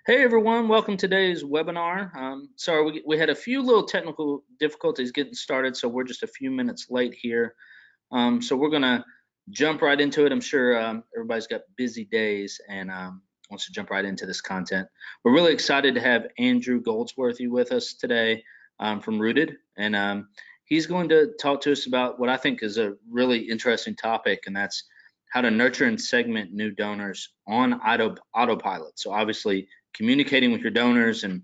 Hey everyone, welcome to today's webinar. Sorry, we had a few little technical difficulties getting started, so we're just a few minutes late here. So we're gonna jump right into it. I'm sure everybody's got busy days and wants to jump right into this content. We're really excited to have Andrew Goldsworthy with us today from Rootid, and he's going to talk to us about what I think is a really interesting topic, and that's how to nurture and segment new donors on autopilot. So obviously communicating with your donors and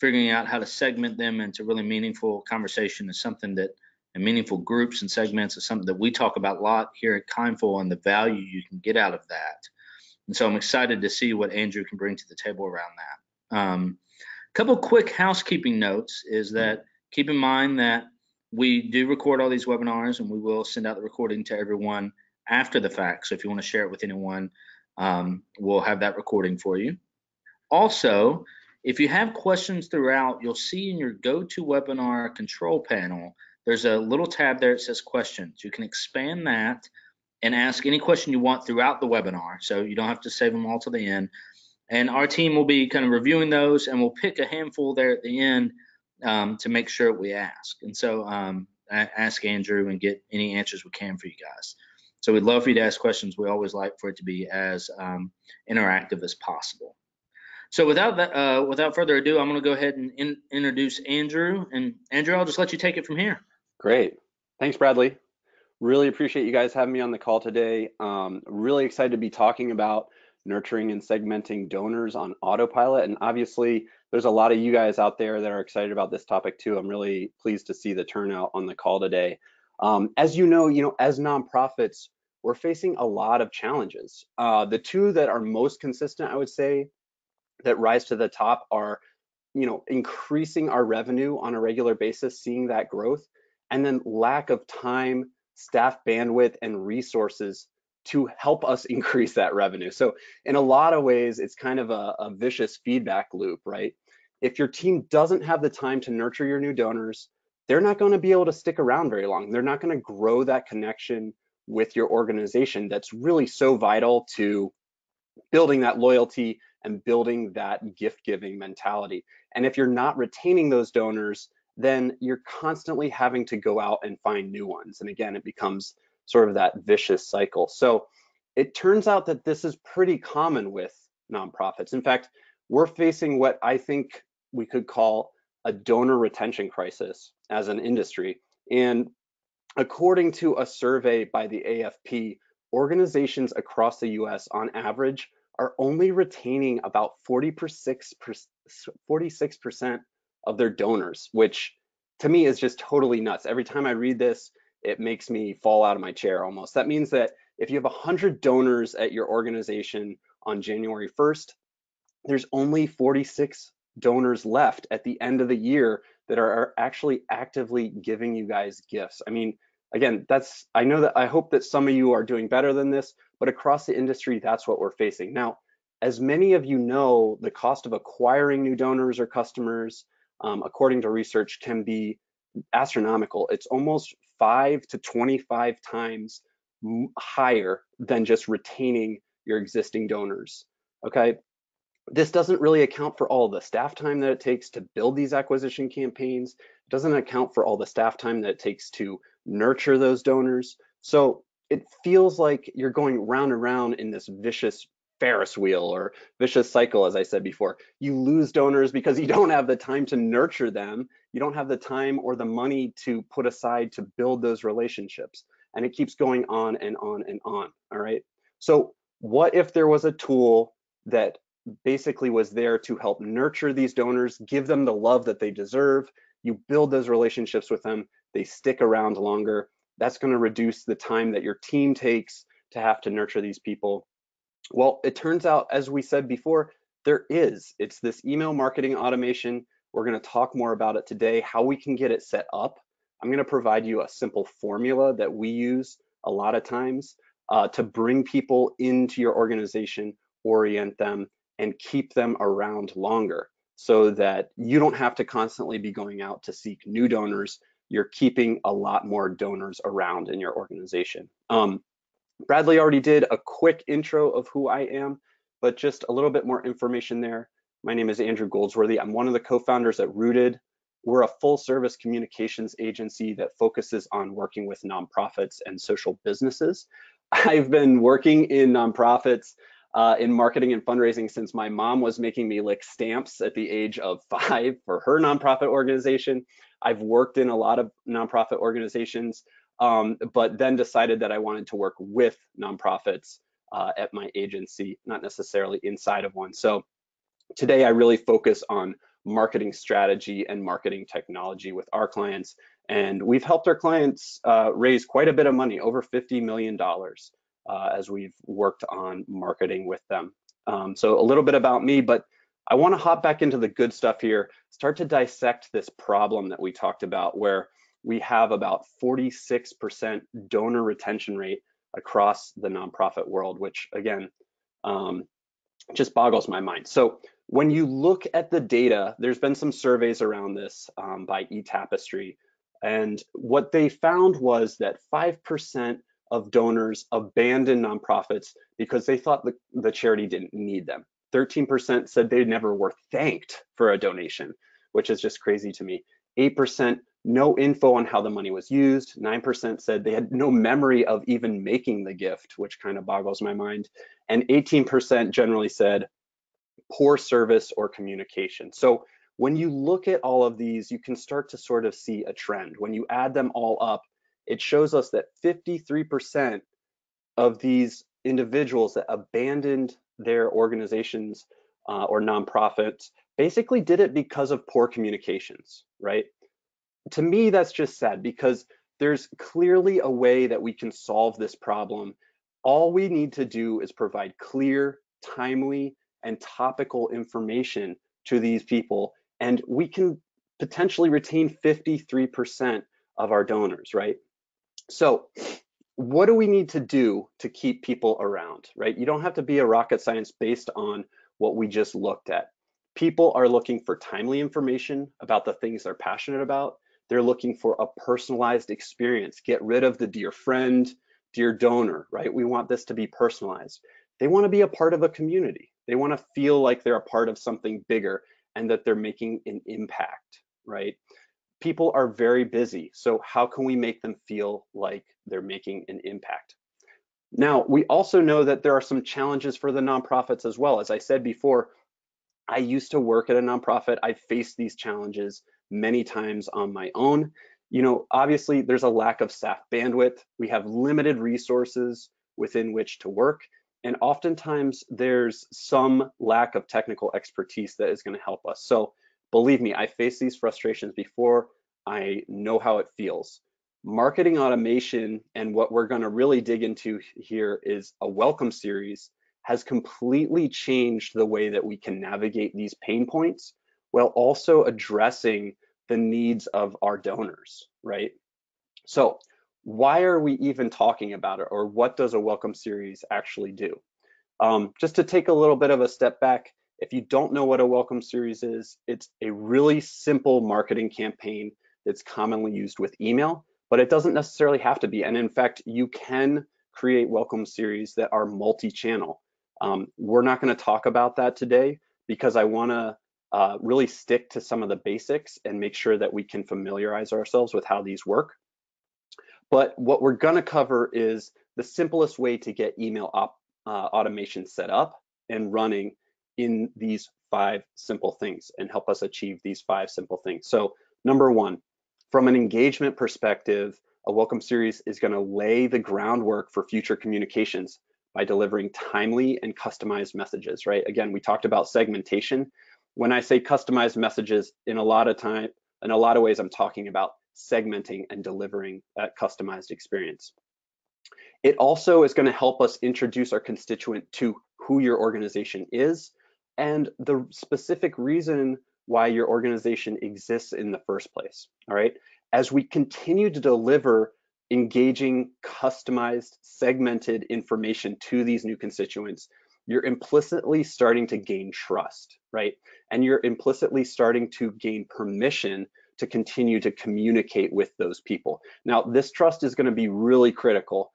figuring out how to segment them into really meaningful conversation is something that, and meaningful groups and segments is something that we talk about a lot here at Kindful and the value you can get out of that. And so I'm excited to see what Andrew can bring to the table around that. A couple quick housekeeping notes is that keep in mind that we do record all these webinars and we will send out the recording to everyone after the fact. So if you want to share it with anyone, we'll have that recording for you. Also, if you have questions throughout, you'll see in your GoToWebinar control panel, there's a little tab there that says questions. You can expand that and ask any question you want throughout the webinar, so you don't have to save them all to the end. And our team will be kind of reviewing those, and we'll pick a handful there at the end to make sure we ask. And so ask Andrew and get any answers we can for you guys. So we'd love for you to ask questions. We always like for it to be as interactive as possible. So without further ado, I'm going to go ahead and introduce Andrew. And Andrew, I'll just let you take it from here. Great. Thanks, Bradley. Really appreciate you guys having me on the call today. Really excited to be talking about nurturing and segmenting donors on Autopilot. And obviously, there's a lot of you guys out there that are excited about this topic too. I'm really pleased to see the turnout on the call today. As you know, as nonprofits, we're facing a lot of challenges. The two that are most consistent, I would say, that rise to the top are, increasing our revenue on a regular basis, seeing that growth, and then lack of time, staff bandwidth, and resources to help us increase that revenue. So in a lot of ways, it's kind of a vicious feedback loop, right? If your team doesn't have the time to nurture your new donors, they're not going to be able to stick around very long. They're not going to grow that connection with your organization that's really so vital to building that loyalty and building that gift-giving mentality. And if you're not retaining those donors, then you're constantly having to go out and find new ones. And again, it becomes sort of that vicious cycle. So it turns out that this is pretty common with nonprofits. In fact, we're facing what I think we could call a donor retention crisis as an industry. And according to a survey by the AFP, organizations across the US on average are only retaining about 46% of their donors, which to me is just totally nuts. Every time I read this, it makes me fall out of my chair almost. That means that if you have 100 donors at your organization on January 1st, there's only 46 donors left at the end of the year that are actually actively giving you guys gifts. I mean, again, I hope that some of you are doing better than this, but across the industry, that's what we're facing. Now, as many of you know, the cost of acquiring new donors or customers, according to research, can be astronomical. It's almost 5 to 25 times higher than just retaining your existing donors, okay? This doesn't really account for all the staff time that it takes to build these acquisition campaigns. It doesn't account for all the staff time that it takes to nurture those donors. So it feels like you're going round and round in this vicious Ferris wheel or vicious cycle, as I said before. You lose donors because you don't have the time to nurture them. You don't have the time or the money to put aside to build those relationships. And it keeps going on and on and on, all right? So what if there was a tool that basically was there to help nurture these donors, give them the love that they deserve? You build those relationships with them, they stick around longer. That's going to reduce the time that your team takes to have to nurture these people. Well, it turns out, as we said before, it's this email marketing automation. We're going to talk more about it today, how we can get it set up. I'm going to provide you a simple formula that we use a lot of times to bring people into your organization, orient them, and keep them around longer so that you don't have to constantly be going out to seek new donors. You're keeping a lot more donors around in your organization. Bradley already did a quick intro of who I am, but just a little bit more information there. My name is Andrew Goldsworthy. I'm one of the co-founders at Rootid. We're a full-service communications agency that focuses on working with nonprofits and social businesses. I've been working in nonprofits in marketing and fundraising since my mom was making me lick stamps at the age of 5 for her nonprofit organization. I've worked in a lot of nonprofit organizations, but then decided that I wanted to work with nonprofits at my agency, not necessarily inside of one. So today I really focus on marketing strategy and marketing technology with our clients. And we've helped our clients raise quite a bit of money, over $50 million, as we've worked on marketing with them. So a little bit about me, but I want to hop back into the good stuff here, start to dissect this problem that we talked about, where we have about 46% donor retention rate across the nonprofit world, which again, just boggles my mind. So when you look at the data, there's been some surveys around this by eTapestry, and what they found was that 5% of donors abandoned nonprofits because they thought the charity didn't need them. 13% said they never were thanked for a donation, which is just crazy to me. 8% no info on how the money was used. 9% said they had no memory of even making the gift, which kind of boggles my mind. And 18% generally said poor service or communication. So when you look at all of these, you can start to sort of see a trend. When you add them all up, it shows us that 53% of these individuals that abandoned their organizations or nonprofits basically did it because of poor communications, right? To me, that's just sad, because there's clearly a way that we can solve this problem. All we need to do is provide clear, timely, and topical information to these people, and we can potentially retain 53% of our donors, right? So what do we need to do to keep people around, right? You don't have to be a rocket science based on what we just looked at. People are looking for timely information about the things they're passionate about. They're looking for a personalized experience. Get rid of the dear friend, dear donor, right? We want this to be personalized. They want to be a part of a community. They want to feel like they're a part of something bigger and that they're making an impact, right? People are very busy, so how can we make them feel like they're making an impact? Now, we also know that there are some challenges for the nonprofits as well. As I said before, I used to work at a nonprofit. I've faced these challenges many times on my own. You know, obviously there's a lack of staff bandwidth. We have limited resources within which to work. And oftentimes there's some lack of technical expertise that is going to help us. So believe me, I faced these frustrations before. I know how it feels. Marketing automation, and what we're going to really dig into here, is a welcome series, has completely changed the way that we can navigate these pain points while also addressing the needs of our donors, right? So why are we even talking about it, or what does a welcome series actually do? Just to take a little bit of a step back, if you don't know what a welcome series is, it's a really simple marketing campaign that's commonly used with email, but it doesn't necessarily have to be. And in fact, you can create welcome series that are multi-channel. We're not going to talk about that today because I want to really stick to some of the basics and make sure that we can familiarize ourselves with how these work. But what we're going to cover is the simplest way to get email automation set up and running in these 5 simple things, and help us achieve these 5 simple things. So number 1, from an engagement perspective, a welcome series is going to lay the groundwork for future communications by delivering timely and customized messages, right? Again, we talked about segmentation. When I say customized messages, in a lot of ways, I'm talking about segmenting and delivering that customized experience. It also is going to help us introduce our constituent to who your organization is and the specific reason why your organization exists in the first place, all right? As we continue to deliver engaging, customized, segmented information to these new constituents, you're implicitly starting to gain trust, right? And you're implicitly starting to gain permission to continue to communicate with those people. Now, this trust is going to be really critical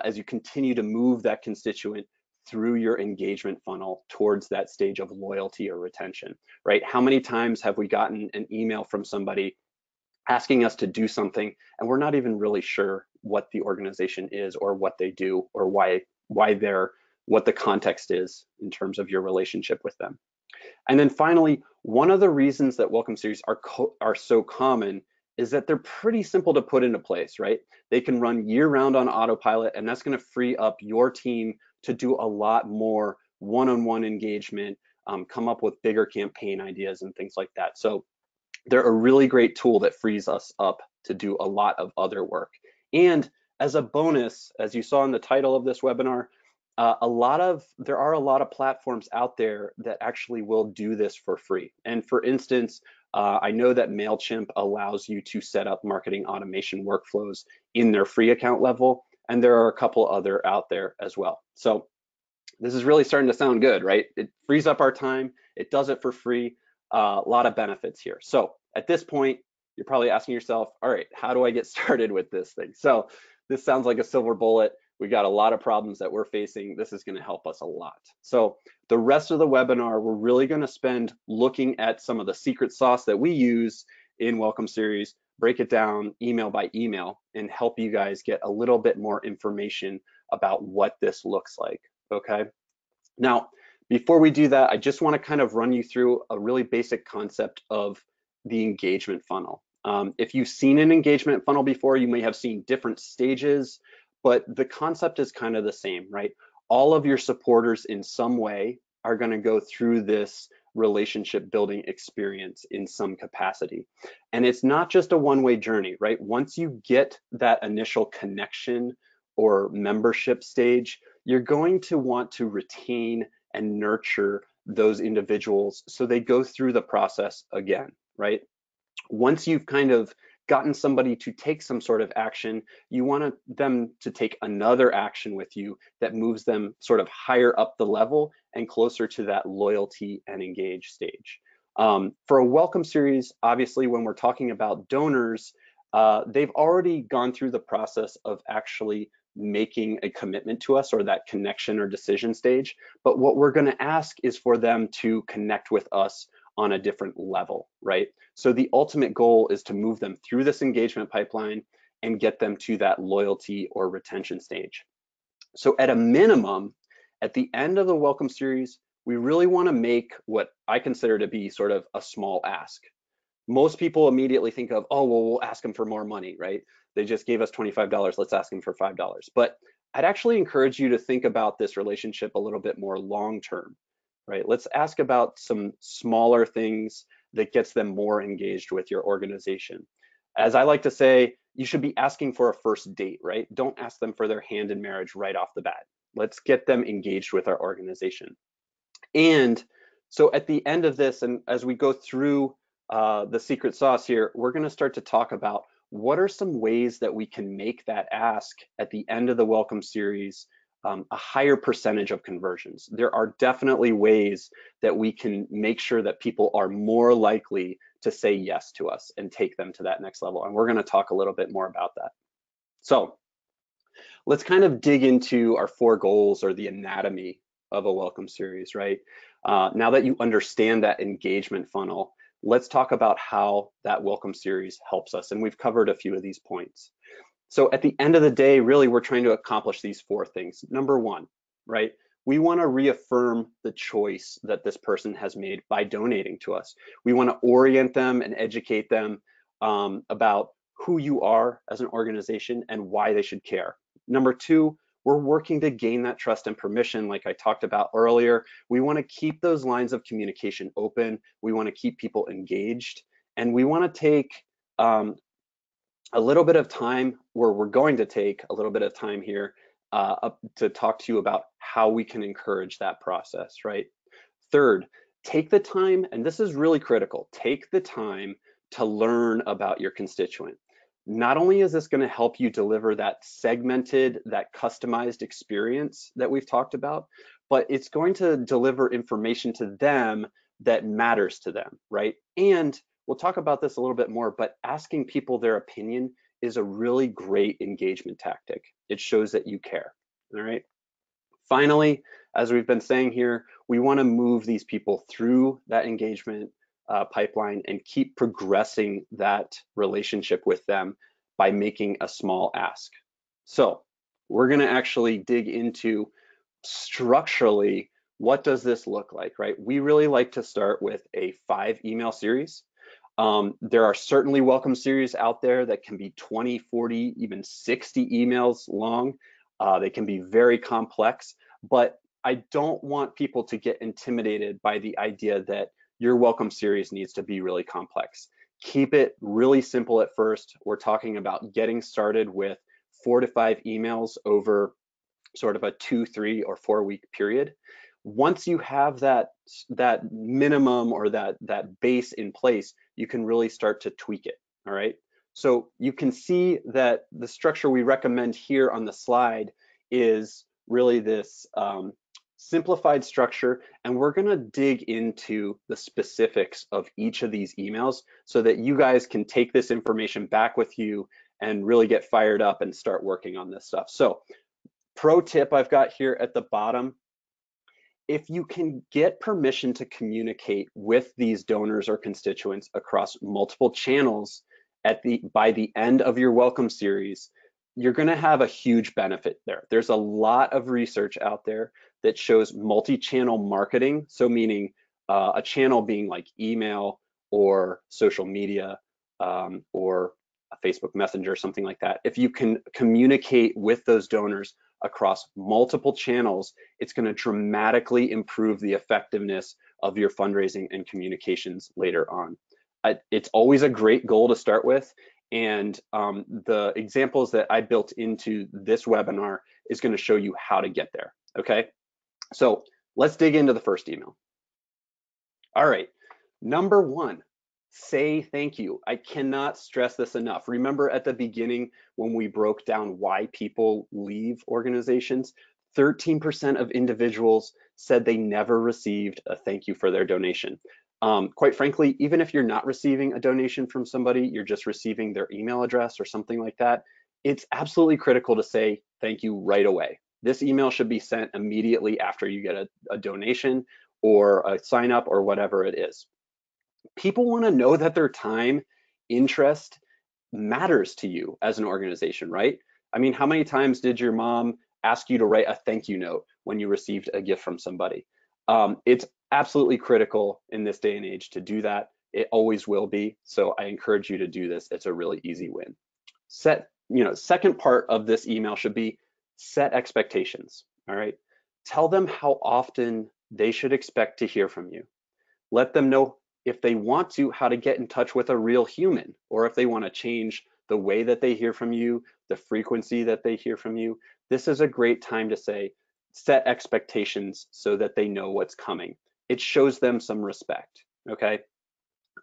as you continue to move that constituent through your engagement funnel towards that stage of loyalty or retention, right? How many times have we gotten an email from somebody asking us to do something and we're not even really sure what the organization is or what they do or why they're, what the context is in terms of your relationship with them. And then finally, one of the reasons that welcome series are so common is that they're pretty simple to put into place, right? They can run year-round on autopilot, and that's going to free up your team to do a lot more one-on-one engagement, come up with bigger campaign ideas and things like that. So they're a really great tool that frees us up to do a lot of other work. And as a bonus, as you saw in the title of this webinar, there are a lot of platforms out there that actually will do this for free. And for instance, I know that MailChimp allows you to set up marketing automation workflows in their free account level, and there are a couple other out there as well. So this is really starting to sound good, right? It frees up our time, it does it for free, a lot of benefits here. So at this point, you're probably asking yourself, all right, how do I get started with this thing? So this sounds like a silver bullet. We got a lot of problems that we're facing. This is going to help us a lot. So the rest of the webinar, we're really going to spend looking at some of the secret sauce that we use in Welcome Series, break it down email by email, and help you guys get a little bit more information about what this looks like, okay? Now, before we do that, I just want to kind of run you through a really basic concept of the engagement funnel. If you've seen an engagement funnel before, you may have seen different stages, but the concept is kind of the same, right? All of your supporters in some way are going to go through this relationship building experience in some capacity. And it's not just a one-way journey, right? Once you get that initial connection or membership stage, you're going to want to retain and nurture those individuals so they go through the process again, right? Once you've kind of gotten somebody to take some sort of action, you want them to take another action with you that moves them sort of higher up the level and closer to that loyalty and engage stage. For a welcome series, obviously, when we're talking about donors, they've already gone through the process of actually making a commitment to us, or that connection or decision stage. But what we're going to ask is for them to connect with us on a different level, right? So the ultimate goal is to move them through this engagement pipeline and get them to that loyalty or retention stage. So at a minimum, at the end of the welcome series, we really want to make what I consider to be sort of a small ask. Most people immediately think of, oh, well, we'll ask them for more money, right? They just gave us $25, let's ask them for $5. But I'd actually encourage you to think about this relationship a little bit more long-term, right? Let's ask about some smaller things that gets them more engaged with your organization. As I like to say, you should be asking for a first date, right? Don't ask them for their hand in marriage right off the bat. Let's get them engaged with our organization. And so at the end of this, and as we go through the secret sauce here, we're going to start to talk about what are some ways that we can make that ask at the end of the welcome series a higher percentage of conversions. There are definitely ways that we can make sure that people are more likely to say yes to us and take them to that next level. And we're going to talk a little bit more about that. So let's kind of dig into our 4 goals, or the anatomy of a welcome series, right? Now that you understand that engagement funnel, let's talk about how that welcome series helps us. And we've covered a few of these points. So at the end of the day, really, we're trying to accomplish these 4 things. Number 1, right? We want to reaffirm the choice that this person has made by donating to us. We want to orient them and educate them about who you are as an organization and why they should care. Number 2, we're working to gain that trust and permission, like I talked about earlier. We want to keep those lines of communication open. We want to keep people engaged, and we want to take a little bit of time, where we're going to take a little bit of time here to talk to you about how we can encourage that process, right? Third, take the time, and this is really critical, take the time to learn about your constituent. Not only is this going to help you deliver that segmented, that customized experience that we've talked about, but it's going to deliver information to them that matters to them, right? And we'll talk about this a little bit more, but asking people their opinion is a really great engagement tactic. It shows that you care, all right? Finally, as we've been saying here, we want to move these people through that engagement pipeline and keep progressing that relationship with them by making a small ask. So we're going to actually dig into structurally, what does this look like, right? We really like to start with a 5 email series. There are certainly welcome series out there that can be 20, 40, even 60 emails long. They can be very complex, but I don't want people to get intimidated by the idea that your welcome series needs to be really complex. Keep it really simple at first. We're talking about getting started with 4 to 5 emails over sort of a 2, 3, or 4 week period. Once you have that minimum or that base in place, you can really start to tweak it. All right. So you can see that the structure we recommend here on the slide is really this simplified structure, and we're going to dig into the specifics of each of these emails so that you guys can take this information back with you and really get fired up and start working on this stuff. So pro tip I've got here at the bottom: if you can get permission to communicate with these donors or constituents across multiple channels by the end of your welcome series, you're going to have a huge benefit there. There's a lot of research out there that shows multi-channel marketing, so meaning a channel being like email or social media or a Facebook Messenger, something like that. If you can communicate with those donors across multiple channels, it's going to dramatically improve the effectiveness of your fundraising and communications later on. It's always a great goal to start with, and the examples that I built into this webinar is going to show you how to get there. Okay, so let's dig into the first email. All right, number 1, say thank you. I cannot stress this enough. Remember at the beginning when we broke down why people leave organizations, 13% of individuals said they never received a thank you for their donation. Quite frankly, even if you're not receiving a donation from somebody, you're just receiving their email address or something like that, it's absolutely critical to say thank you right away. This email should be sent immediately after you get a donation or a sign up or whatever it is. People want to know that their time, interest matters to you as an organization, right? I mean, how many times did your mom ask you to write a thank you note when you received a gift from somebody? It's absolutely critical in this day and age to do that. It always will be. So I encourage you to do this. It's a really easy win. Second part of this email should be set expectations. All right. Tell them how often they should expect to hear from you. Let them know, if they want to, how to get in touch with a real human, or if they want to change the way that they hear from you, the frequency that they hear from you. This is a great time to say, set expectations so that they know what's coming. It shows them some respect, okay?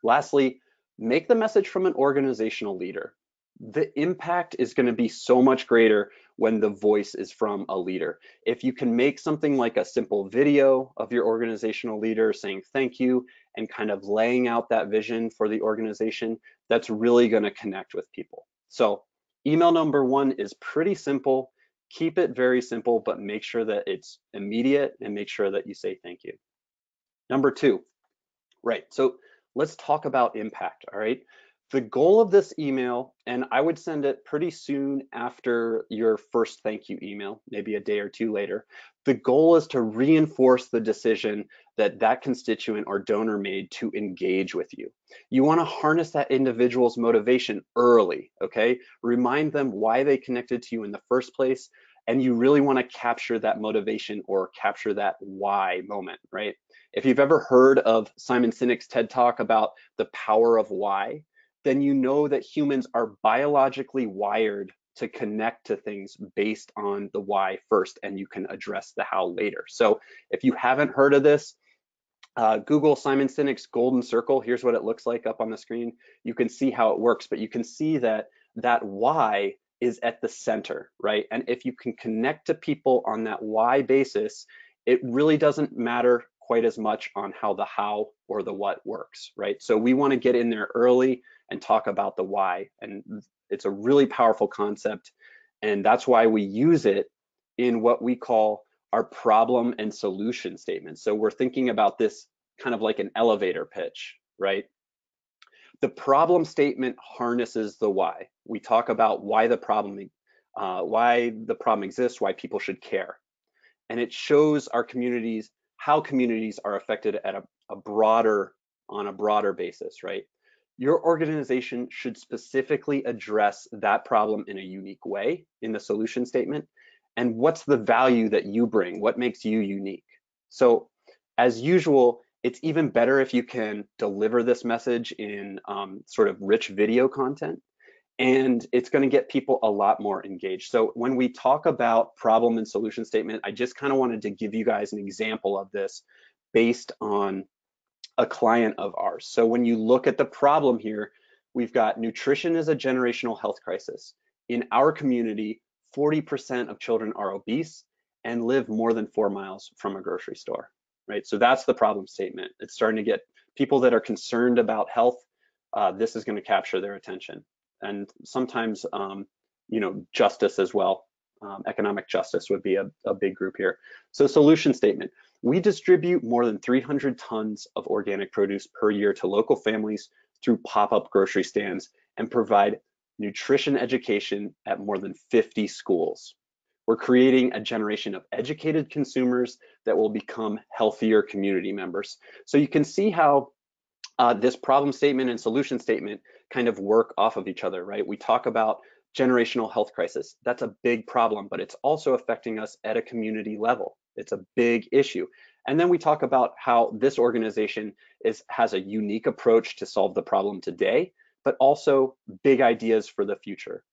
Lastly, make the message from an organizational leader. The impact is going to be so much greater when the voice is from a leader. If you can make something like a simple video of your organizational leader saying thank you and kind of laying out that vision for the organization, that's really going to connect with people. So email number 1 is pretty simple. Keep it very simple, but make sure that it's immediate and make sure that you say thank you. Number 2, right, so let's talk about impact, all right? The goal of this email, and I would send it pretty soon after your first thank you email, maybe a day or 2 later. The goal is to reinforce the decision that that constituent or donor made to engage with you. You want to harness that individual's motivation early, okay? Remind them why they connected to you in the first place, and you really want to capture that motivation or capture that why moment, right? If you've ever heard of Simon Sinek's TED Talk about the power of why, then you know that humans are biologically wired to connect to things based on the why first, and you can address the how later. So if you haven't heard of this, Google Simon Sinek's golden circle. Here's what it looks like up on the screen. You can see how it works, but you can see that that why is at the center, right? And if you can connect to people on that why basis, it really doesn't matter quite as much on how the how or the what works, right? So we want to get in there early and talk about the why, and it's a really powerful concept, and that's why we use it in what we call our problem and solution statements. So we're thinking about this kind of like an elevator pitch, right? The problem statement harnesses the why. We talk about why the problem exists, why people should care. And it shows our communities how communities are affected at on a broader basis, right? Your organization should specifically address that problem in a unique way in the solution statement. And what's the value that you bring? What makes you unique? So as usual, it's even better if you can deliver this message in sort of rich video content, and it's going to get people a lot more engaged. So when we talk about problem and solution statement, I just kind of wanted to give you guys an example of this based on a client of ours. So when you look at the problem here, we've got nutrition is a generational health crisis. In our community, 40% of children are obese and live more than 4 miles from a grocery store, right? So that's the problem statement. It's starting to get people that are concerned about health. This is going to capture their attention. And sometimes, justice as well. Economic justice would be a big group here. So solution statement. We distribute more than 300 tons of organic produce per year to local families through pop-up grocery stands and provide nutrition education at more than 50 schools. We're creating a generation of educated consumers that will become healthier community members. So you can see how this problem statement and solution statement kind of work off of each other, right? We talk about generational health crisis. That's a big problem, but it's also affecting us at a community level. It's a big issue. And then we talk about how this organization has a unique approach to solve the problem today, but also big ideas for the future.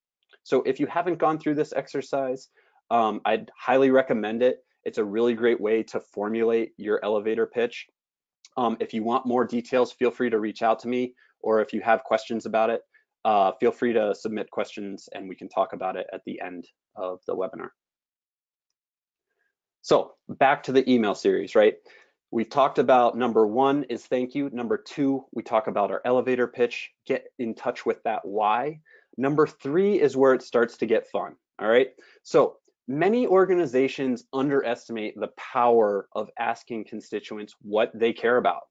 So if you haven't gone through this exercise, I'd highly recommend it. It's a really great way to formulate your elevator pitch. If you want more details, feel free to reach out to me, or if you have questions about it, feel free to submit questions and we can talk about it at the end of the webinar. So back to the email series, right? We've talked about number 1 is thank you. Number 2, we talk about our elevator pitch, get in touch with that why. Number 3 is where it starts to get fun, all right? So many organizations underestimate the power of asking constituents what they care about.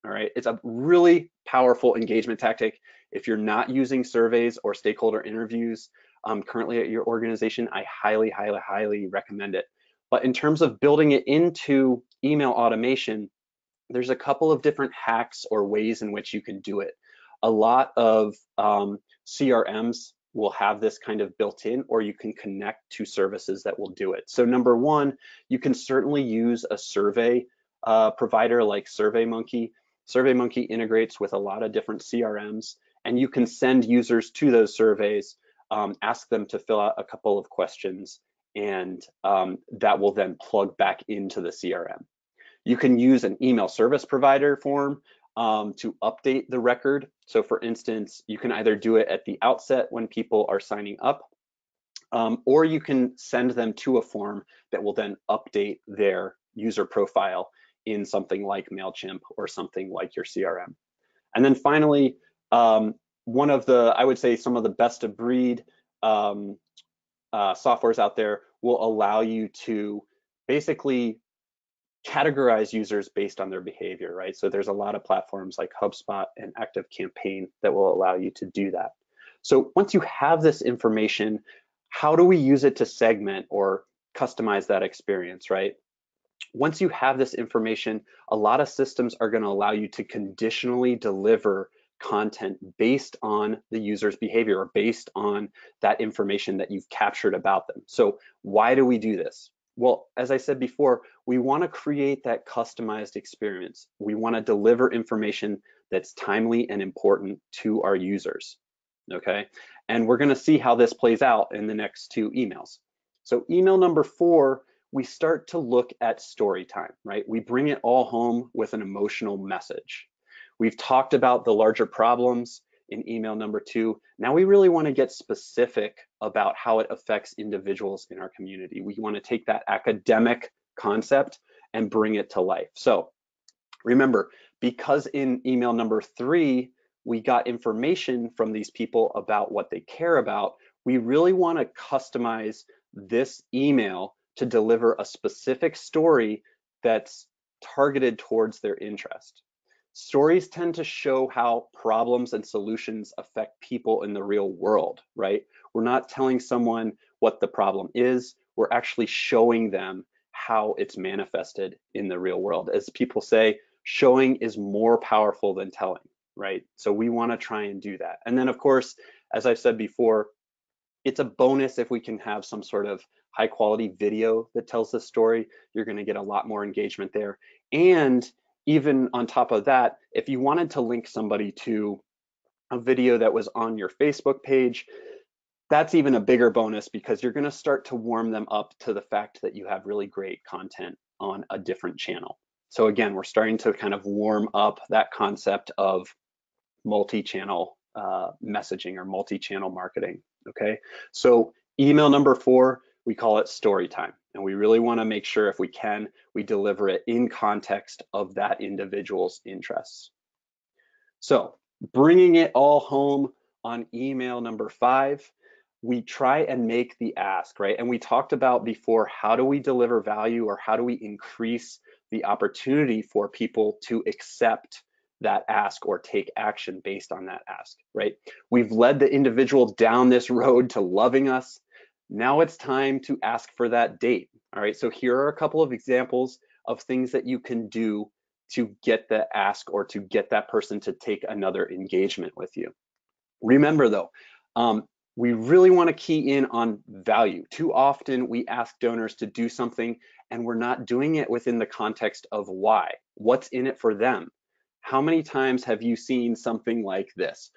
All right, it's a really powerful engagement tactic. If you're not using surveys or stakeholder interviews currently at your organization, I highly, highly, highly recommend it. But in terms of building it into email automation, there's a couple of different hacks or ways in which you can do it. A lot of CRMs will have this kind of built in, or you can connect to services that will do it. So number 1, you can certainly use a survey provider like SurveyMonkey. SurveyMonkey integrates with a lot of different CRMs, and you can send users to those surveys, ask them to fill out a couple of questions, and that will then plug back into the CRM. You can use an email service provider form to update the record. So for instance, you can either do it at the outset when people are signing up, or you can send them to a form that will then update their user profile in something like MailChimp or something like your CRM. And then finally, one of the, I would say some of the best of breed softwares out there will allow you to basically categorize users based on their behavior, right? So there's a lot of platforms like HubSpot and ActiveCampaign that will allow you to do that. So once you have this information, how do we use it to segment or customize that experience, right? Once you have this information, a lot of systems are going to allow you to conditionally deliver content based on the user's behavior or based on that information that you've captured about them. So why do we do this? Well, as I said before, we want to create that customized experience. We want to deliver information that's timely and important to our users, okay? And we're going to see how this plays out in the next 2 emails. So email number 4, we start to look at story time, right? We bring it all home with an emotional message. We've talked about the larger problems in email number 2. Now we really want to get specific about how it affects individuals in our community. We want to take that academic concept and bring it to life. So remember, because in email number 3, we got information from these people about what they care about, we really want to customize this email to deliver a specific story that's targeted towards their interest. Stories tend to show how problems and solutions affect people in the real world, right? We're not telling someone what the problem is, we're actually showing them how it's manifested in the real world. As people say, showing is more powerful than telling, right? So we want to try and do that. And then, of course, as I've said before, it's a bonus if we can have some sort of high quality video that tells the story. You're going to get a lot more engagement there. And even on top of that, if you wanted to link somebody to a video that was on your Facebook page, that's even a bigger bonus because you're going to start to warm them up to the fact that you have really great content on a different channel. So again, we're starting to kind of warm up that concept of multi-channel messaging or multi-channel marketing. Okay, so email number 4, we call it story time, and we really want to make sure if we can, we deliver it in context of that individual's interests. So bringing it all home on email number 5, we try and make the ask, right? And we talked about before, how do we deliver value, or how do we increase the opportunity for people to accept that ask or take action based on that ask, right? We've led the individual down this road to loving us. Now it's time to ask for that date. All right, so here are a couple of examples of things that you can do to get the ask or to get that person to take another engagement with you. Remember though, we really want to key in on value. Too often we ask donors to do something and we're not doing it within the context of why. What's in it for them? How many times have you seen something like this?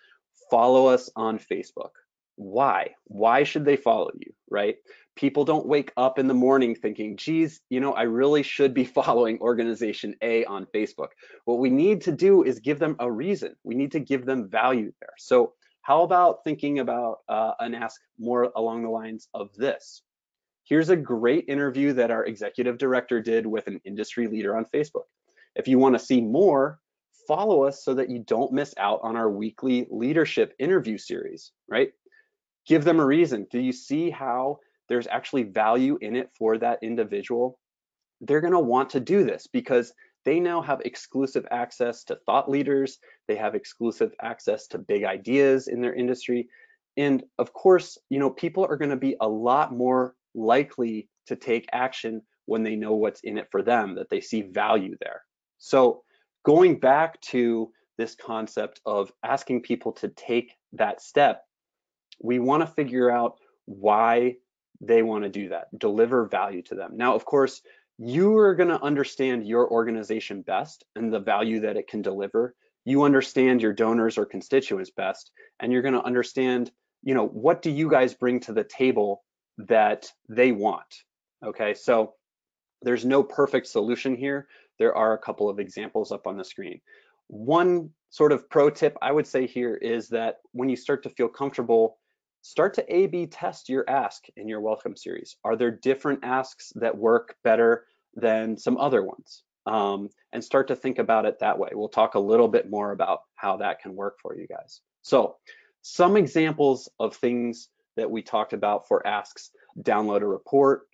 Follow us on Facebook. Why? Why should they follow you, right? People don't wake up in the morning thinking, geez, you know, I really should be following organization A on Facebook. What we need to do is give them a reason. We need to give them value there. So how about thinking about an ask more along the lines of this? Here's a great interview that our executive director did with an industry leader on Facebook. If you want to see more, follow us so that you don't miss out on our weekly leadership interview series, right? Give them a reason. Do you see how there's actually value in it for that individual? They're going to want to do this because they now have exclusive access to thought leaders. They have exclusive access to big ideas in their industry. And of course, you know, people are going to be a lot more likely to take action when they know what's in it for them, that they see value there. So going back to this concept of asking people to take that step, we want to figure out why they want to do that, deliver value to them. Now, of course, you are going to understand your organization best and the value that it can deliver. You understand your donors or constituents best, and you're going to understand, you know, what do you guys bring to the table that they want? Okay, so there's no perfect solution here. There are a couple of examples up on the screen. One sort of pro tip I would say here is that when you start to feel comfortable, start to A/B test your ask in your welcome series. Are there different asks that work better than some other ones? And start to think about it that way. We'll talk a little bit more about how that can work for you guys. So some examples of things that we talked about for asks: download a report,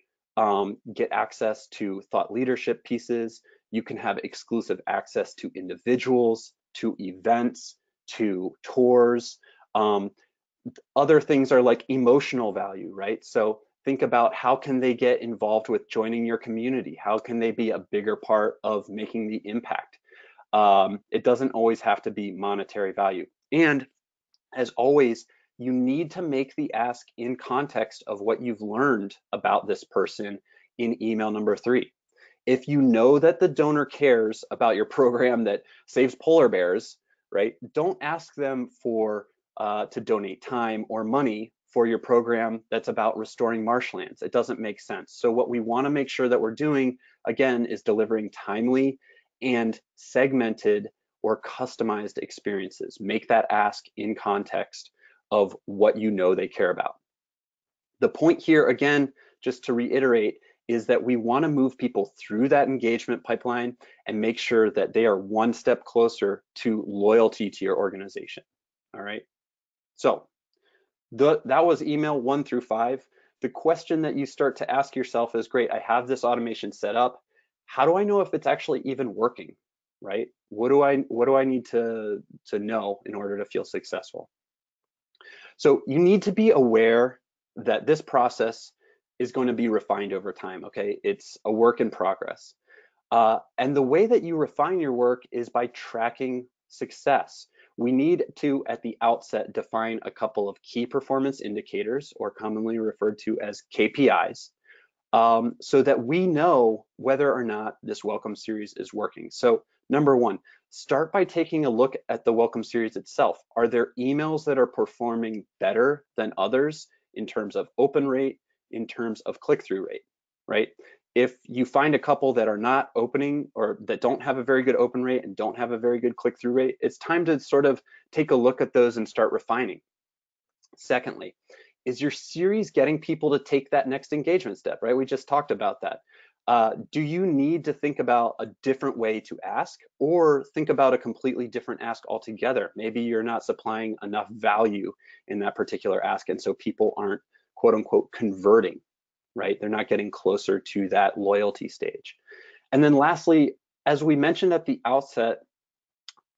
get access to thought leadership pieces. You can have exclusive access to individuals, to events, to tours. Other things are like emotional value, right? So think about how can they get involved with joining your community? How can they be a bigger part of making the impact? It doesn't always have to be monetary value. And as always, you need to make the ask in context of what you've learned about this person in email number 3. If you know that the donor cares about your program that saves polar bears, right? Don't ask them for to donate time or money for your program that's about restoring marshlands. It doesn't make sense. So what we want to make sure that we're doing, again, is delivering timely and segmented or customized experiences. Make that ask in context of what you know they care about. The point here, again, just to reiterate, is that we want to move people through that engagement pipeline and make sure that they are one step closer to loyalty to your organization. All right. So that was email 1 through 5. the question that you start to ask yourself is, great, I have this automation set up. How do I know if it's actually even working, right? What do I need to know in order to feel successful? So you need to be aware that this process is going to be refined over time, okay? It's a work in progress. And the way that you refine your work is by tracking success. We need to, at the outset, define a couple of key performance indicators, or commonly referred to as KPIs, so that we know whether or not this welcome series is working. So number one, start by taking a look at the welcome series itself. Are there emails that are performing better than others in terms of open rate, in terms of click-through rate, right? If you find a couple that are not opening, or that don't have a very good open rate and don't have a very good click-through rate, it's time to sort of take a look at those and start refining. Secondly, is your series getting people to take that next engagement step, right? We just talked about that. Do you need to think about a different way to ask, or think about a completely different ask altogether? Maybe you're not supplying enough value in that particular ask, and so people aren't, quote unquote, converting, right? They're not getting closer to that loyalty stage. And then lastly, as we mentioned at the outset,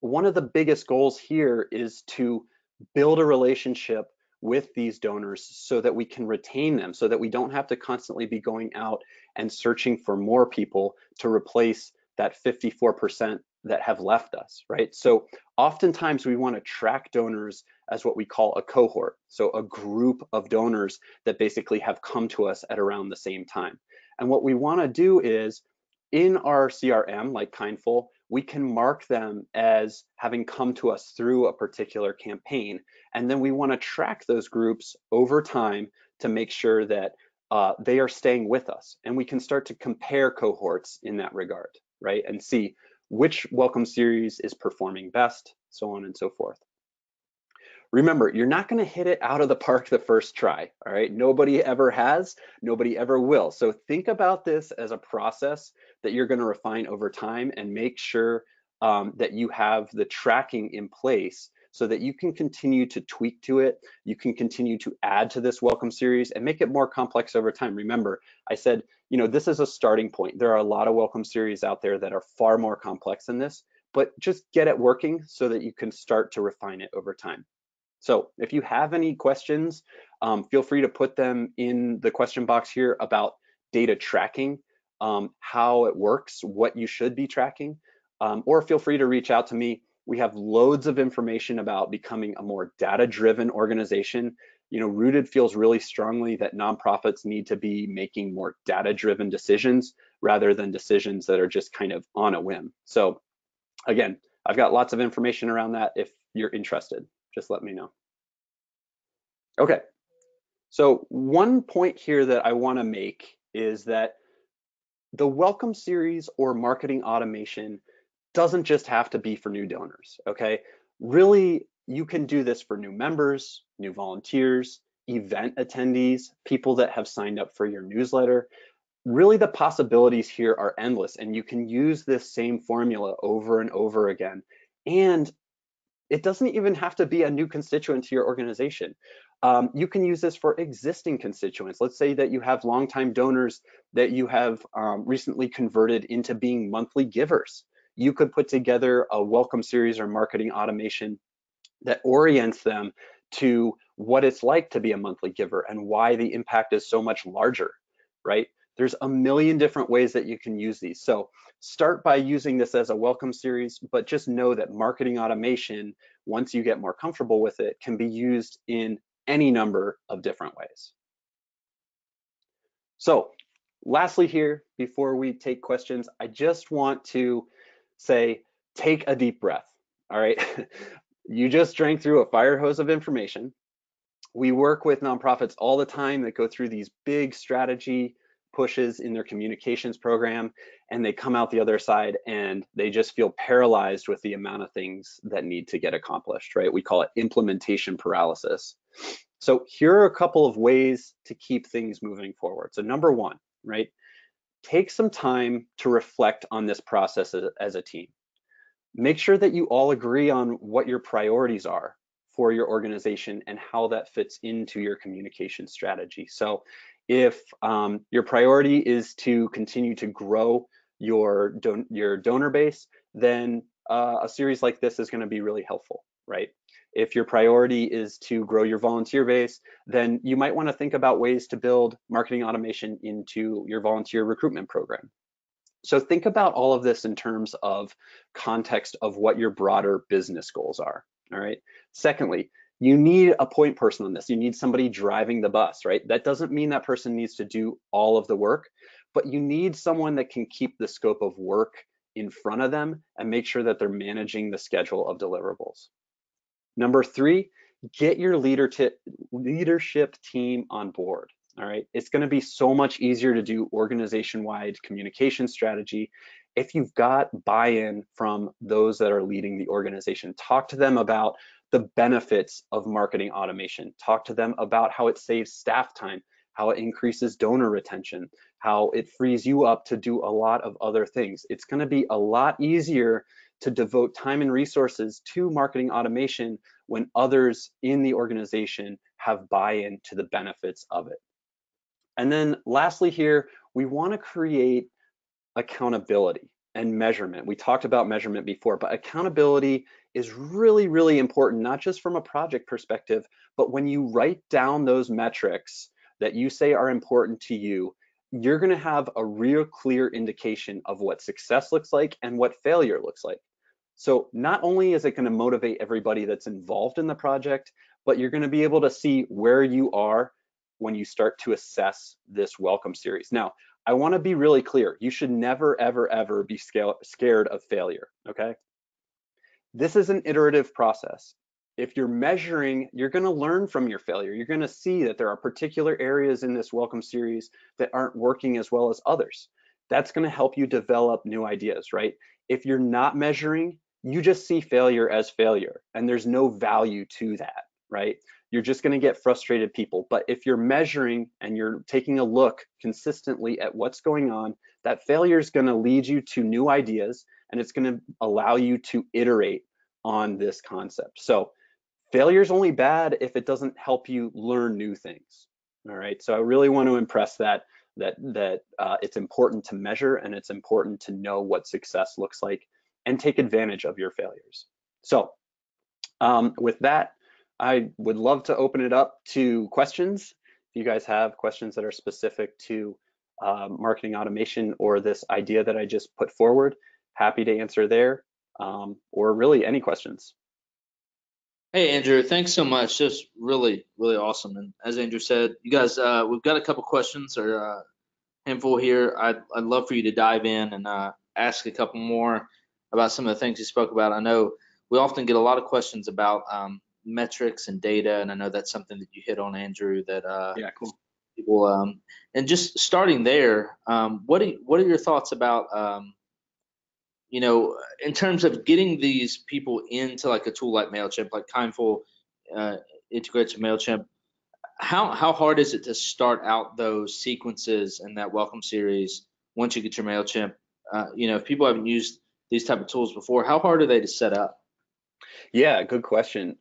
one of the biggest goals here is to build a relationship with these donors so that we can retain them, so that we don't have to constantly be going out and searching for more people to replace that 54% that have left us, right? So oftentimes we want to track donors as what we call a cohort, so a group of donors that basically have come to us at around the same time. And what we want to do is, in our CRM, like Kindful, we can mark them as having come to us through a particular campaign. And then we want to track those groups over time to make sure that they are staying with us. And we can start to compare cohorts in that regard, right? And see which welcome series is performing best, so on and so forth. Remember, you're not going to hit it out of the park the first try, all right? Nobody ever has, nobody ever will. So think about this as a process that you're going to refine over time, and make sure that you have the tracking in place so that you can continue to tweak to it. You can continue to add to this welcome series and make it more complex over time. Remember, I said, this is a starting point. There are a lot of welcome series out there that are far more complex than this, but just get it working so that you can start to refine it over time. So if you have any questions, feel free to put them in the question box here about data tracking, how it works, what you should be tracking, or feel free to reach out to me. We have loads of information about becoming a more data-driven organization. Rootid feels really strongly that nonprofits need to be making more data-driven decisions rather than decisions that are just kind of on a whim. So again, I've got lots of information around that. If you're interested, just let me know. Okay, so one point here that I want to make is that the welcome series or marketing automation doesn't just have to be for new donors, okay? Really, you can do this for new members, new volunteers, event attendees, people that have signed up for your newsletter. Really, the possibilities here are endless, and you can use this same formula over and over again. And it doesn't even have to be a new constituent to your organization. You can use this for existing constituents. Let's say that you have longtime donors that you have recently converted into being monthly givers. You could put together a welcome series or marketing automation that orients them to what it's like to be a monthly giver and why the impact is so much larger, right? There's a million different ways that you can use these. So start by using this as a welcome series, but just know that marketing automation, once you get more comfortable with it, can be used in any number of different ways. So lastly here, before we take questions, I just want to say, take a deep breath, all right? You just drank through a fire hose of information. We work with nonprofits all the time that go through these big strategy pushes in their communications program, and they come out the other side and they just feel paralyzed with the amount of things that need to get accomplished, right? We call it implementation paralysis. So here are a couple of ways to keep things moving forward. So number one, right? Take some time to reflect on this process as a team. Make sure that you all agree on what your priorities are for your organization and how that fits into your communication strategy. So If your priority is to continue to grow your donor base, then a series like this is going to be really helpful, right? If your priority is to grow your volunteer base, then you might want to think about ways to build marketing automation into your volunteer recruitment program. So think about all of this in terms of context of what your broader business goals are, all right? Secondly, you need a point person on this. You need somebody driving the bus, right? That doesn't mean that person needs to do all of the work, but you need someone that can keep the scope of work in front of them and make sure that they're managing the schedule of deliverables. Number three, get your leadership team on board. All right, it's going to be so much easier to do organization-wide communication strategy if you've got buy-in from those that are leading the organization. Talk to them about the benefits of marketing automation. Talk to them about how it saves staff time, how it increases donor retention, how it frees you up to do a lot of other things. It's going to be a lot easier to devote time and resources to marketing automation when others in the organization have buy-in to the benefits of it. And then lastly here, we want to create accountability and measurement. We talked about measurement before, but accountability is really, really important, not just from a project perspective, but when you write down those metrics that you say are important to you, you're going to have a real clear indication of what success looks like and what failure looks like. So not only is it going to motivate everybody that's involved in the project, but you're going to be able to see where you are when you start to assess this welcome series. Now, I want to be really clear. You should never, ever, ever be scared of failure, okay? This is an iterative process. If you're measuring, you're going to learn from your failure. You're going to see that there are particular areas in this welcome series that aren't working as well as others. That's going to help you develop new ideas, right? If you're not measuring, you just see failure as failure, and there's no value to that, right? You're just going to get frustrated people. But if you're measuring and you're taking a look consistently at what's going on, that failure is going to lead you to new ideas, and it's going to allow you to iterate on this concept. So failure is only bad if it doesn't help you learn new things. All right. So I really want to impress that it's important to measure, and it's important to know what success looks like and take advantage of your failures. So with that, I would love to open it up to questions. If you guys have questions that are specific to marketing automation or this idea that I just put forward, happy to answer there, or really any questions. Hey, Andrew, thanks so much. Just really, really awesome. And as Andrew said, you guys, we've got a couple questions or a handful here. I'd love for you to dive in and ask a couple more about some of the things you spoke about. I know we often get a lot of questions about metrics and data, and I know that's something that you hit on, Andrew, that Yeah, cool. people, and just starting there, what are your thoughts about in terms of getting these people into like a tool like MailChimp, like Kindful integrates with MailChimp? How hard is it to start out those sequences and that welcome series once you get your MailChimp? If people haven't used these type of tools before, how hard are they to set up? Yeah, good question.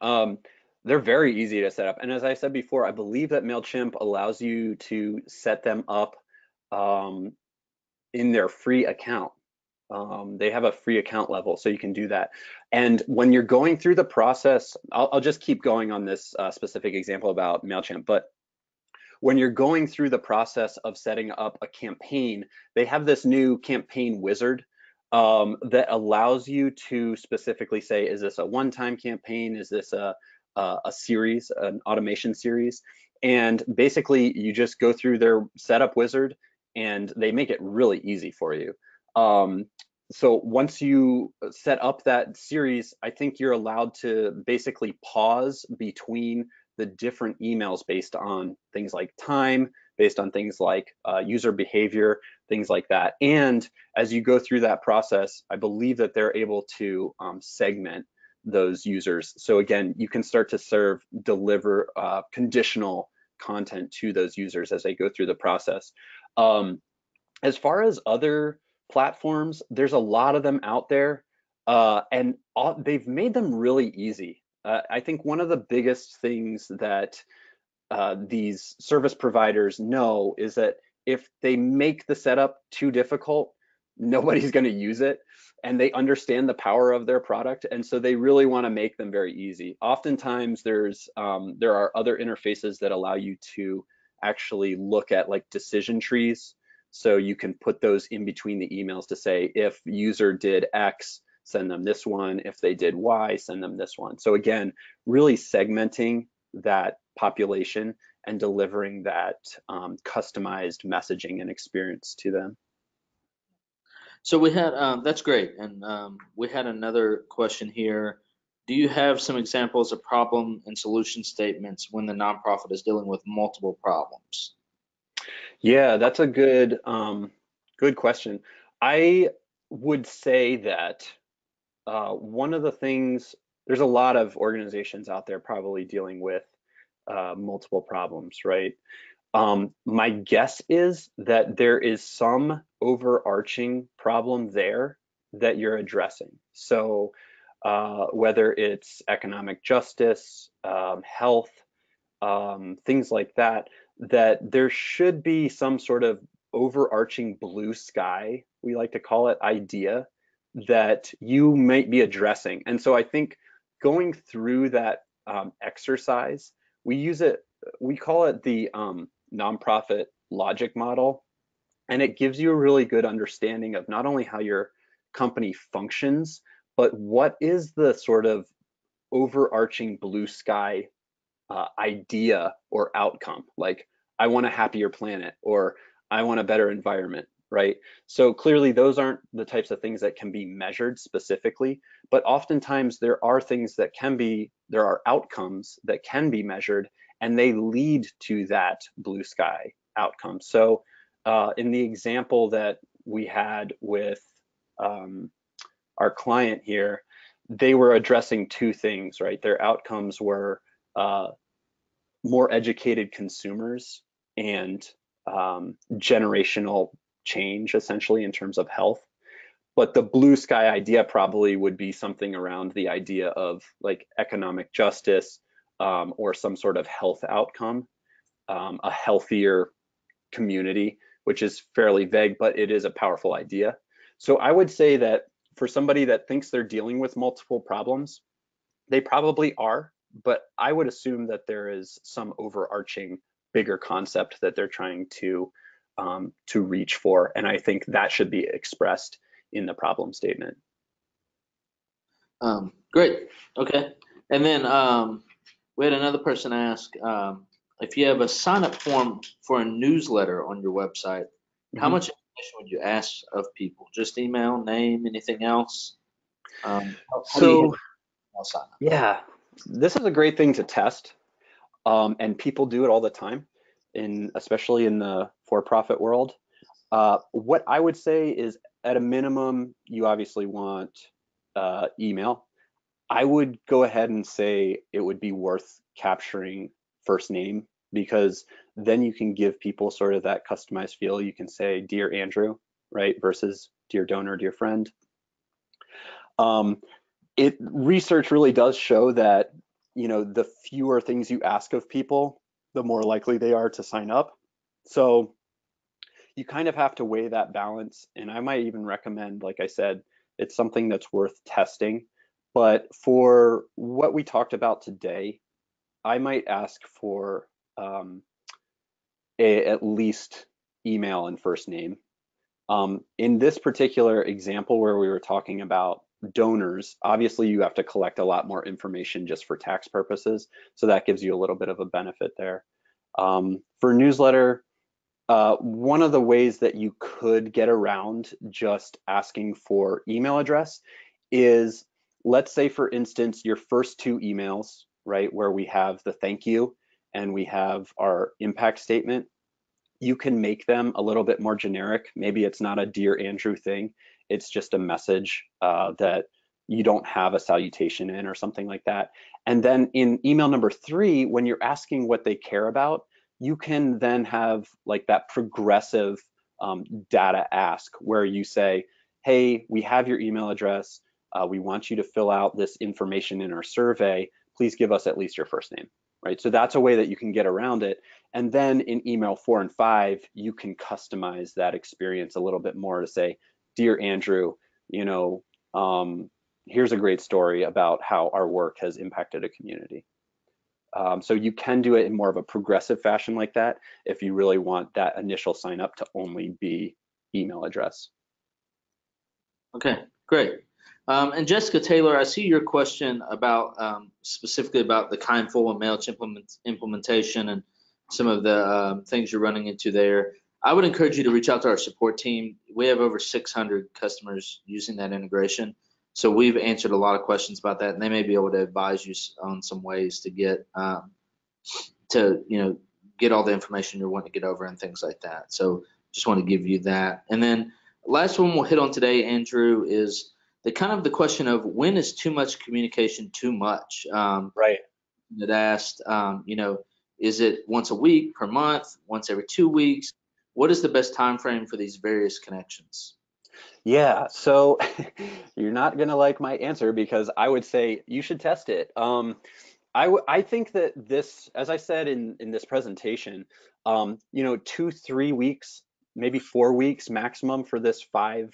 They're very easy to set up. And as I said before, I believe that MailChimp allows you to set them up in their free account. They have a free account level, so you can do that. And when you're going through the process, I'll just keep going on this specific example about MailChimp, but when you're going through the process of setting up a campaign, they have this new campaign wizard that allows you to specifically say, is this a one-time campaign? Is this a series, an automation series? And basically, you just go through their setup wizard, and they make it really easy for you. So once you set up that series, I think you're allowed to basically pause between the different emails based on things like time, based on things like user behavior, things like that. And as you go through that process, I believe that they're able to segment those users. So again, you can start to deliver conditional content to those users as they go through the process. As far as other platforms, there's a lot of them out there, and they've made them really easy. I think one of the biggest things that these service providers know is that if they make the setup too difficult, nobody's going to use it, and they understand the power of their product, and so they really want to make them very easy. Oftentimes there are other interfaces that allow you to actually look at like decision trees, so you can put those in between the emails to say, if user did X, send them this one, if they did Y, send them this one. So again, really segmenting that population and delivering that customized messaging and experience to them. So we had that's great, and we had another question here. Do you have some examples of problem and solution statements when the nonprofit is dealing with multiple problems? Yeah, that's a good question. I would say that one of the things, there's a lot of organizations out there probably dealing with multiple problems, right? My guess is that there is some overarching problem there that you're addressing. So whether it's economic justice, health, things like that, that there should be some sort of overarching blue sky, we like to call it, idea that you might be addressing. And so I think going through that exercise, we call it the nonprofit logic model, and it gives you a really good understanding of not only how your company functions, but what is the sort of overarching blue sky idea or outcome. Like, I want a happier planet, or I want a better environment, right? So clearly those aren't the types of things that can be measured specifically, but oftentimes there are outcomes that can be measured, and they lead to that blue sky outcome. So in the example that we had with our client here, they were addressing two things, right? Their outcomes were more educated consumers and generational change, essentially, in terms of health. But the blue sky idea probably would be something around the idea of like economic justice, or some sort of health outcome, a healthier community, which is fairly vague, but it is a powerful idea. So I would say that for somebody that thinks they're dealing with multiple problems, they probably are, but I would assume that there is some overarching bigger concept that they're trying to reach for, and I think that should be expressed in the problem statement. Great. Okay. And then we had another person ask if you have a sign up form for a newsletter on your website, how Mhm. much information would you ask of people? Just email, name, anything else? How do you So email sign up? yeah, this is a great thing to test, and people do it all the time, especially in the for-profit world. What I would say is, at a minimum, you obviously want email. I would go ahead and say it would be worth capturing first name, because then you can give people sort of that customized feel. You can say, "Dear Andrew," right, versus "Dear donor, dear friend." Um, Research really does show that, the fewer things you ask of people, the more likely they are to sign up. So you kind of have to weigh that balance. And I might even recommend, like I said, it's something that's worth testing. But for what we talked about today, I might ask for at least email and first name. In this particular example where we were talking about donors, obviously you have to collect a lot more information just for tax purposes. So that gives you a little bit of a benefit there. For newsletter, one of the ways that you could get around just asking for email address is, let's say, for instance, your first two emails, right, where we have the thank you and we have our impact statement, you can make them a little bit more generic. Maybe it's not a Dear Andrew thing. It's just a message that you don't have a salutation in, or something like that. And then in email number 3, when you're asking what they care about, you can then have like that progressive data ask, where you say, "Hey, we have your email address. We want you to fill out this information in our survey. Please give us at least your first name." right? So that's a way that you can get around it. And then in email 4 and 5, you can customize that experience a little bit more to say, dear Andrew, you know, here's a great story about how our work has impacted a community. So you can do it in more of a progressive fashion like that if you really want that initial sign up to only be email address. Okay, great. And Jessica Taylor, I see your question about specifically about the Kindful and MailChimp implementation and some of the things you're running into there. I would encourage you to reach out to our support team. We have over 600 customers using that integration. So we've answered a lot of questions about that, and they may be able to advise you on some ways to get get all the information you're wanting to get over and things like that. So just want to give you that. And then last one we'll hit on today, Andrew, is the question of when is too much communication too much? Right. That asked, is it once a week, per month, once every 2 weeks? What is the best time frame for these various connections? Yeah, so you're not gonna like my answer because I would say you should test it. I think that this, as I said in this presentation, 2-3 weeks, maybe 4 weeks maximum for this five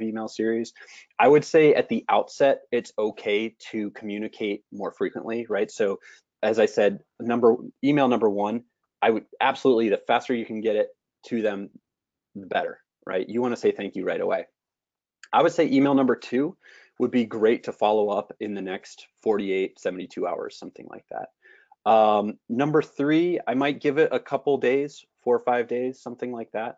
email series. I would say at the outset it's okay to communicate more frequently, right? So as I said, email number 1, I would absolutely, the faster you can get it to them, the better, right? You want to say thank you right away. I would say email number 2 would be great to follow up in the next 48, 72 hours, something like that. Number 3, I might give it a couple days, 4 or 5 days, something like that.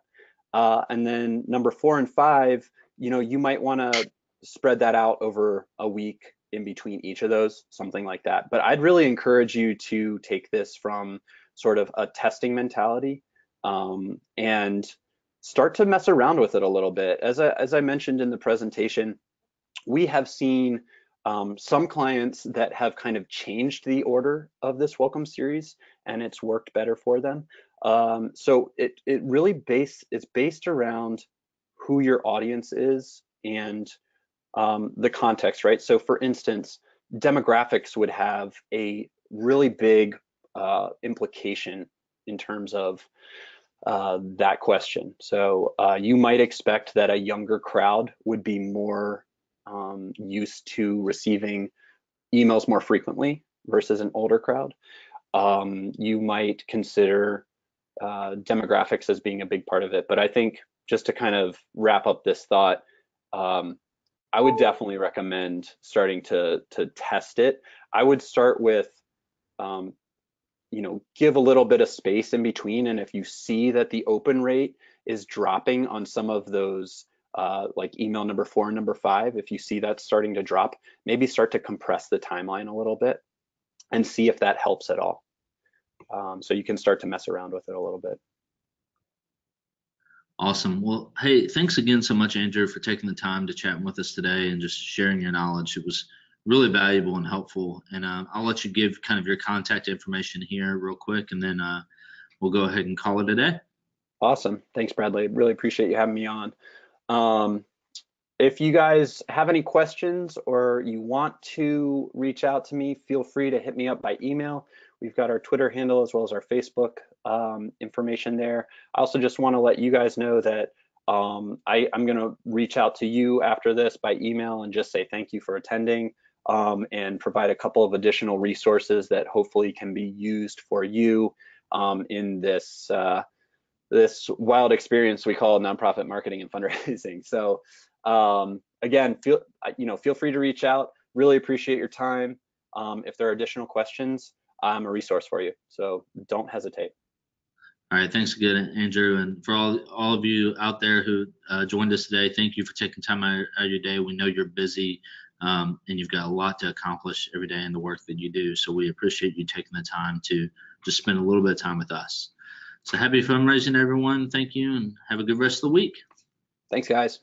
And then number 4 and 5, you might want to spread that out over a week in between each of those, something like that. But I'd really encourage you to take this from sort of a testing mentality and start to mess around with it a little bit. As I mentioned in the presentation, we have seen some clients that have kind of changed the order of this welcome series, and it's worked better for them. So it really it's based around who your audience is and the context, right? So for instance, demographics would have a really big implication in terms of that question. So you might expect that a younger crowd would be more used to receiving emails more frequently versus an older crowd. You might consider demographics as being a big part of it. But I think just to kind of wrap up this thought, I would definitely recommend starting to test it. I would start with give a little bit of space in between. And if you see that the open rate is dropping on some of those, like email number 4 and number 5, if you see that starting to drop, maybe start to compress the timeline a little bit and see if that helps at all. So you can start to mess around with it a little bit. Awesome. Well, hey, thanks again so much, Andrew, for taking the time to chat with us today and just sharing your knowledge. It was really valuable and helpful. And I'll let you give kind of your contact information here real quick, and then we'll go ahead and call it a day. Awesome. Thanks, Bradley. Really appreciate you having me on. If you guys have any questions or you want to reach out to me, feel free to hit me up by email. We've got our Twitter handle as well as our Facebook information there. I also just want to let you guys know that I'm going to reach out to you after this by email and just say thank you for attending and provide a couple of additional resources that hopefully can be used for you in this this wild experience we call nonprofit marketing and fundraising. So again, feel free to reach out. Really appreciate your time. If there are additional questions, I'm a resource for you. So don't hesitate. All right, thanks again, Andrew, and for all of you out there who joined us today, thank you for taking time out of your day. We know you're busy and you've got a lot to accomplish every day in the work that you do, so we appreciate you taking the time to just spend a little bit of time with us. So happy fundraising, everyone. Thank you, and have a good rest of the week. Thanks, guys.